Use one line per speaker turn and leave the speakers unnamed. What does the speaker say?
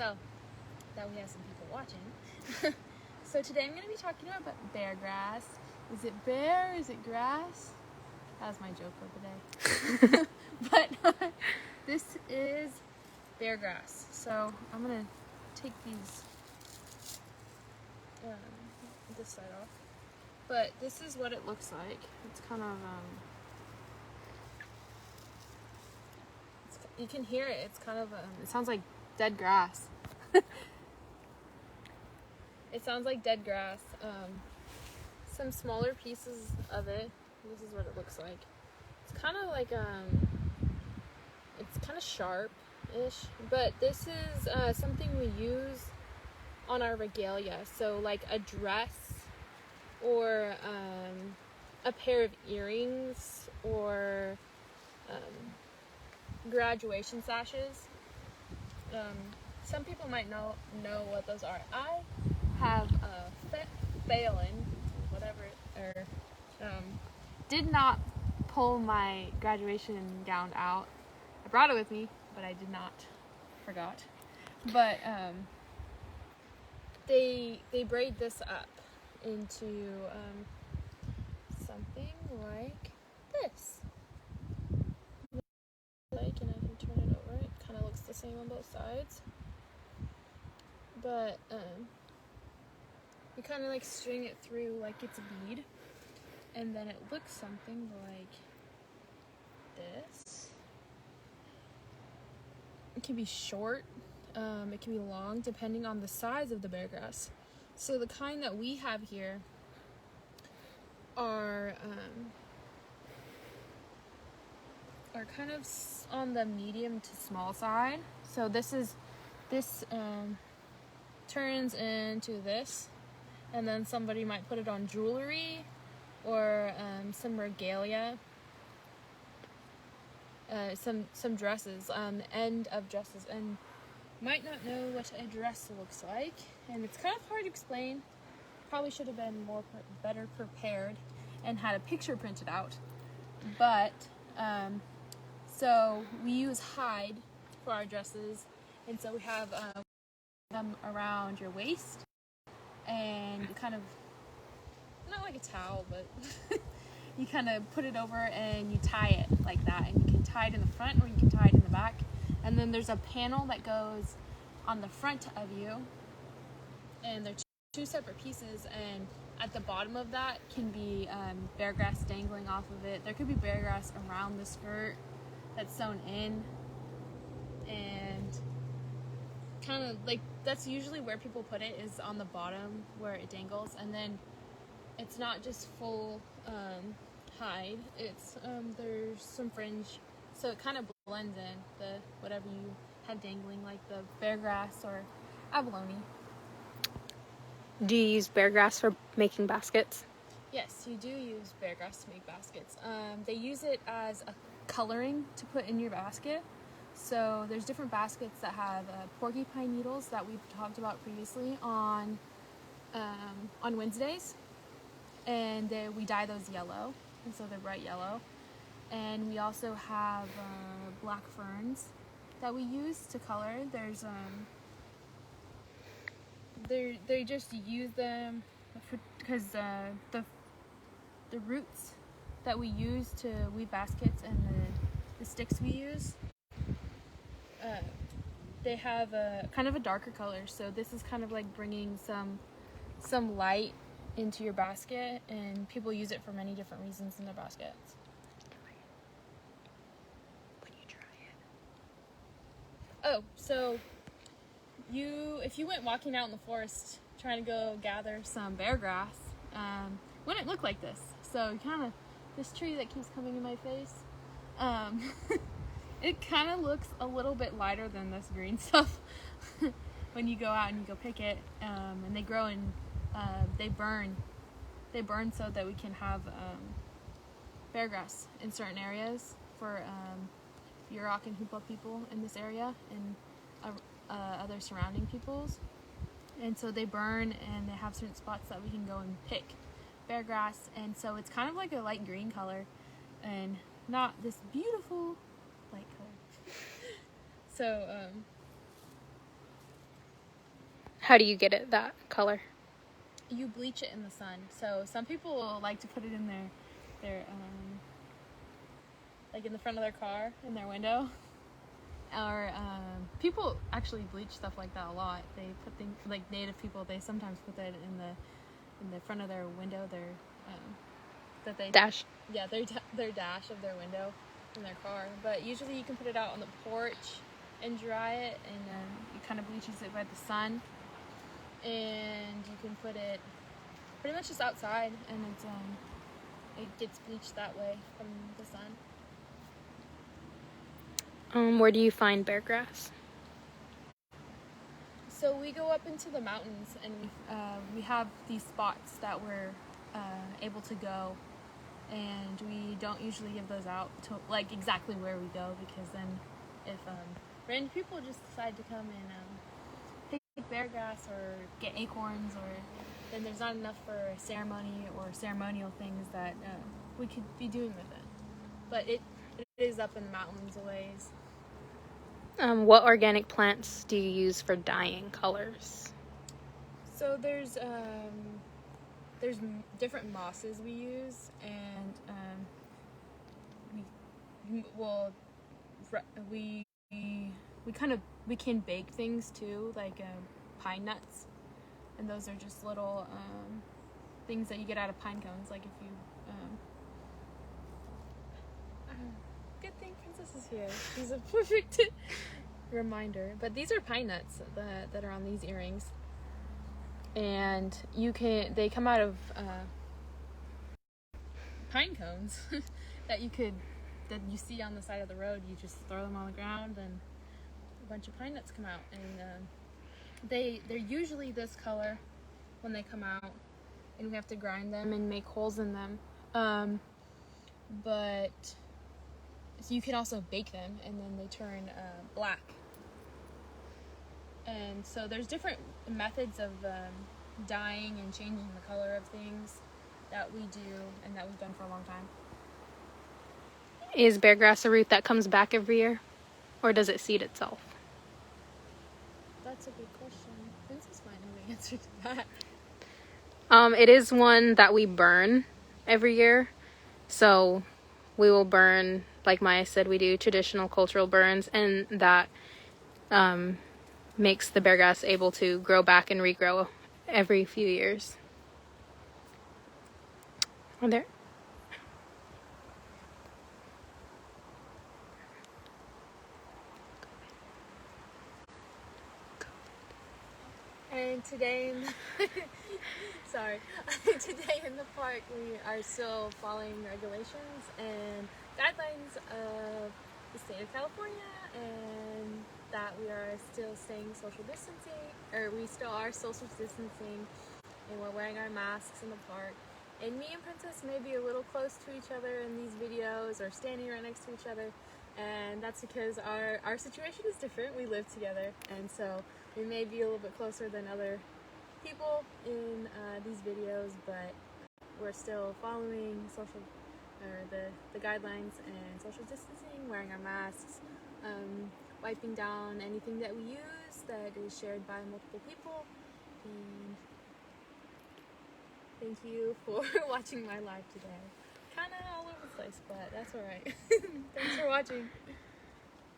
tell that we have some people watching. So today I'm going to be talking about bear grass. Is it bear? Is it grass? That was my joke of the day. But this is bear grass. So I'm going to take this side off. But this is what it looks like. It's kind of, you can hear it. It's kind of, it sounds like dead grass. It sounds like dead grass. Some smaller pieces of it. This is what it looks like. It's kind of like, it's kind of sharp-ish. But this is something we use on our regalia. So like a dress or a pair of earrings or graduation sashes. Some people might know what those are. I have did not pull my graduation gown out. I brought it with me, but I did not. Forgot. But they braid this up into something like this. Like, and I can turn it over. It kind of looks the same on both sides. But you kind of like string it through like it's a bead, and then it looks something like this. It can be short, it can be long, depending on the size of the bear grass. So the kind that we have here are kind of on the medium to small side. So this turns into this, and then somebody might put it on jewelry or some regalia, some dresses, end of dresses, and might not know what a dress looks like, and it's kind of hard to explain. Probably should have been better prepared and had a picture printed out. But so we use hide for our dresses, and so we have them around your waist, and you kind of, not like a towel, but you kind of put it over and you tie it like that, and you can tie it in the front or you can tie it in the back, and then there's a panel that goes on the front of you, and they're two separate pieces, and at the bottom of that can be bear grass dangling off of it. There could be bear grass around the skirt that's sewn in, and kind of like that's usually where people put it, is on the bottom where it dangles, and then it's not just full hide. It's there's some fringe, so it kind of blends in the whatever you have dangling, like the bear grass or abalone.
Do you use bear grass for making baskets?
Yes, you do use bear grass to make baskets. They use it as a coloring to put in your basket. So there's different baskets that have porcupine needles that we've talked about previously on Wednesdays, and we dye those yellow, and so they're bright yellow. And we also have black ferns that we use to color. There's they just use them because the roots that we use to weave baskets and the sticks we use, they have a kind of a darker color. So this is kind of like bringing some light into your basket, and people use it for many different reasons in their baskets.
When you dry it.
Oh, so if you went walking out in the forest trying to go gather some bear grass, wouldn't look like this. So kind of this tree that keeps coming in my face, it kind of looks a little bit lighter than this green stuff when you go out and you go pick it, and they grow and they burn so that we can have bear grass in certain areas for Yurok and Humboldt people in this area, and other surrounding peoples. And so they burn, and they have certain spots that we can go and pick bear grass, and so it's kind of like a light green color and not this beautiful light color. So
How do you get it that color?
You bleach it in the sun. So some people like to put it in their like in the front of their car, in their window. Or people actually bleach stuff like that a lot. They put things like native people. They sometimes put that in the front of their window. That they
Dash.
Yeah, their dash of their window in their car. But usually you can put it out on the porch and dry it, and it kind of bleaches it by the sun. And you can put it pretty much just outside, and it gets bleached that way from the sun.
Where do you find bear grass?
So we go up into the mountains, and we have these spots that we're able to go, and we don't usually give those out to like exactly where we go, because then if random people just decide to come and pick bear grass or get acorns, or then there's not enough for a ceremony or ceremonial things that we could be doing with it. But it is up in the mountains a ways.
What organic plants do you use for dyeing colors?
So there's different mosses we use, and we can bake things too, like pine nuts, and those are just little things that you get out of pine cones. Like if you good thing Princess is here. She's a perfect reminder. But these are pine nuts that are on these earrings, and they come out of pine cones that you see on the side of the road. You just throw them on the ground, and a bunch of pine nuts come out, and they're usually this color when they come out, and we have to grind them and make holes in them. But so you can also bake them, and then they turn black. And so there's different methods of dyeing and changing the color of things that we do, and that we've done for a long time.
Is bear grass a root that comes back every year, or does it seed itself?
That's a good question. Princess might know the answer to that.
It is one that we burn every year. So we will burn, like Maiya said, we do traditional cultural burns, and that makes the bear grass able to grow back and regrow every few years. Are there?
And today today in the park we are still following regulations and guidelines of the state of California, and that we are still staying social distancing, or we still are social distancing, and we're wearing our masks in the park. And me and Princess may be a little close to each other in these videos, or standing right next to each other, and that's because our situation is different. We live together, and so we may be a little bit closer than other people in these videos, but we're still following the guidelines and social distancing, wearing our masks, wiping down anything that we use that is shared by multiple people. And thank you for watching my live today. Kind of all over the place, but that's alright. Thanks for watching.